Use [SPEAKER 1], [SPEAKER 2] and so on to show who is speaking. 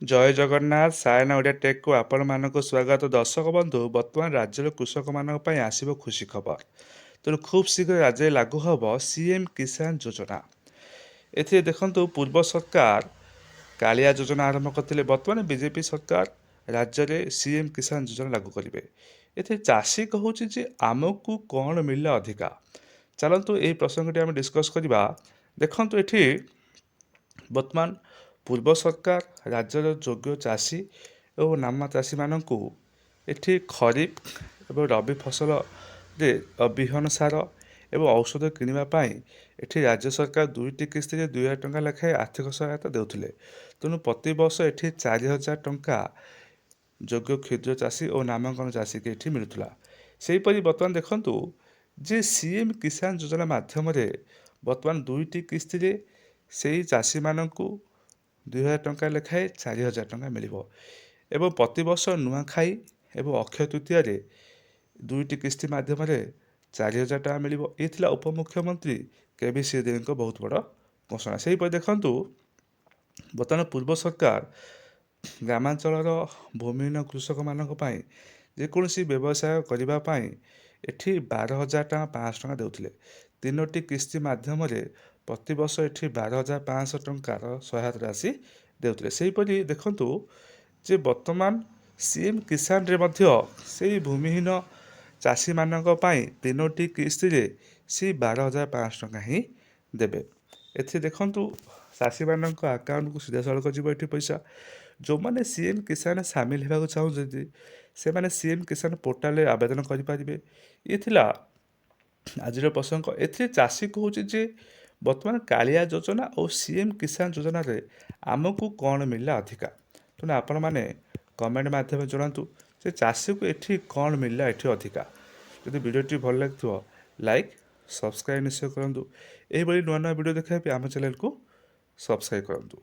[SPEAKER 1] ଜୟ ଜଗନ୍ନାଥ ସାୟନ ଓଡ଼ିଆ ଟେକ୍କୁ ଆପଣମାନଙ୍କୁ ସ୍ୱାଗତ। ଦର୍ଶକ ବନ୍ଧୁ, ବର୍ତ୍ତମାନ ରାଜ୍ୟର କୃଷକମାନଙ୍କ ପାଇଁ ଆସିବ ଖୁସି ଖବର। ତେଣୁ ଖୁବ୍ ଶୀଘ୍ର ରାଜ୍ୟରେ ଲାଗୁ ହେବ ସିଏମ୍ କିଷାନ ଯୋଜନା। ଏଥିରେ ଦେଖନ୍ତୁ, ପୂର୍ବ ସରକାର କାଳିଆ ଯୋଜନା ଆରମ୍ଭ କରିଥିଲେ। ବର୍ତ୍ତମାନ ବିଜେପି ସରକାର ରାଜ୍ୟରେ ସିଏମ୍ କିଷାନ ଯୋଜନା ଲାଗୁ କରିବେ। ଏଥିରେ ଚାଷୀ କହୁଛି ଯେ ଆମକୁ କ'ଣ ମିଳିଲେ ଅଧିକା। ଚାଲନ୍ତୁ ଏହି ପ୍ରସଙ୍ଗଟି ଆମେ ଡିସ୍କସ୍ କରିବା। ଦେଖନ୍ତୁ, ଏଠି ବର୍ତ୍ତମାନ ପୂର୍ବ ସରକାର ରାଜ୍ୟର ଯୋଗ୍ୟ ଚାଷୀ ଓ ନାମା ଚାଷୀମାନଙ୍କୁ ଏଠି ଖରିଫ ଏବଂ ରବି ଫସଲରେ ବିହନ ସାର ଏବଂ ଔଷଧ କିଣିବା ପାଇଁ ଏଠି ରାଜ୍ୟ ସରକାର 2ଟି କିସ୍ତିରେ 2,000 ଟଙ୍କା ଲେଖାଏଁ ଆର୍ଥିକ ସହାୟତା ଦେଉଥିଲେ। ତେଣୁ ପ୍ରତିବର୍ଷ ଏଠି 4,000 ଟଙ୍କା ଯୋଗ୍ୟ କ୍ଷୁଦ୍ର ଚାଷୀ ଓ ନାମାଙ୍କନ ଚାଷୀକି ଏଠି ମିଳୁଥିଲା। ସେହିପରି ବର୍ତ୍ତମାନ ଦେଖନ୍ତୁ ଯେ ସିଏମ୍ କିଷାନ ଯୋଜନା ମାଧ୍ୟମରେ ବର୍ତ୍ତମାନ 2ଟି କିସ୍ତିରେ ସେହି ଚାଷୀମାନଙ୍କୁ 2,000 ଟଙ୍କା ଲେଖାଏଁ 4,000 ଟଙ୍କା ମିଳିବ। ଏବଂ ପ୍ରତିବର୍ଷ ନୂଆଖାଇ ଏବଂ ଅକ୍ଷୟ ତୃତୀୟାରେ 2ଟି କିସ୍ତି ମାଧ୍ୟମରେ 4,000 ଟଙ୍କା ମିଳିବ। ଏ ଥିଲା ଉପମୁଖ୍ୟମନ୍ତ୍ରୀ କେବି ଶ୍ରୀଦେବୀଙ୍କ ବହୁତ ବଡ଼ ଘୋଷଣା। ସେହିପରି ଦେଖନ୍ତୁ, ବର୍ତ୍ତମାନ ପୂର୍ବ ସରକାର ଗ୍ରାମାଞ୍ଚଳର ଭୂମିହୀନ କୃଷକମାନଙ୍କ ପାଇଁ ଯେକୌଣସି ବ୍ୟବସାୟ କରିବା ପାଇଁ ଏଠି 12,500 ଟଙ୍କା ଦେଉଥିଲେ। 3ଟି କିସ୍ତି ମାଧ୍ୟମରେ ପ୍ରତିବର୍ଷ ଏଠି 12,500 ଟଙ୍କାର ସହାୟତା ରାଶି ଦେଉଥିଲେ। ସେହିପରି ଦେଖନ୍ତୁ ଯେ ବର୍ତ୍ତମାନ ସିଏମ୍ କିଷାନରେ ମଧ୍ୟ ସେହି ଭୂମିହୀନ ଚାଷୀମାନଙ୍କ ପାଇଁ 3ଟି କିସ୍ତିରେ ସେ 12,500 ଟଙ୍କା ହିଁ ଦେବେ। ଏଥିରେ ଦେଖନ୍ତୁ, ଚାଷୀମାନଙ୍କ ଆକାଉଣ୍ଟକୁ ସିଧାସଳଖ ଯିବ ଏଠି ପଇସା। ଯେଉଁମାନେ ସିଏମ୍ କିଷାନରେ ସାମିଲ ହେବାକୁ ଚାହୁଁଛନ୍ତି ସେମାନେ ସିଏମ୍ କିଷାନ ପୋର୍ଟାଲରେ ଆବେଦନ କରିପାରିବେ। ଇଏ ଥିଲା ଆଜିର ପ୍ରସଙ୍ଗ। ଏଥିରେ ଚାଷୀ କହୁଛି ଯେ ବର୍ତ୍ତମାନ କାଳିଆ ଯୋଜନା ଓ ସିଏମ୍ କିଷାନ ଯୋଜନାରେ ଆମକୁ କ'ଣ ମିଳିଲା ଅଧିକା। ତେଣୁ ଆପଣମାନେ କମେଣ୍ଟ ମାଧ୍ୟମରେ ଜଣାନ୍ତୁ ଯେ ଚାଷୀକୁ ଏଠି କ'ଣ ମିଳିଲା ଏଠି ଅଧିକା। ଯଦି ଭିଡ଼ିଓଟି ଭଲ ଲାଗିଥିବ ଲାଇକ୍ ସବସ୍କ୍ରାଇବ୍ ନିଶ୍ଚୟ କରନ୍ତୁ। ଏହିଭଳି ନୂଆ ନୂଆ ଭିଡ଼ିଓ ଦେଖିବା ପାଇଁ ଆମ ଚ୍ୟାନେଲକୁ ସବସ୍କ୍ରାଇବ୍ କରନ୍ତୁ।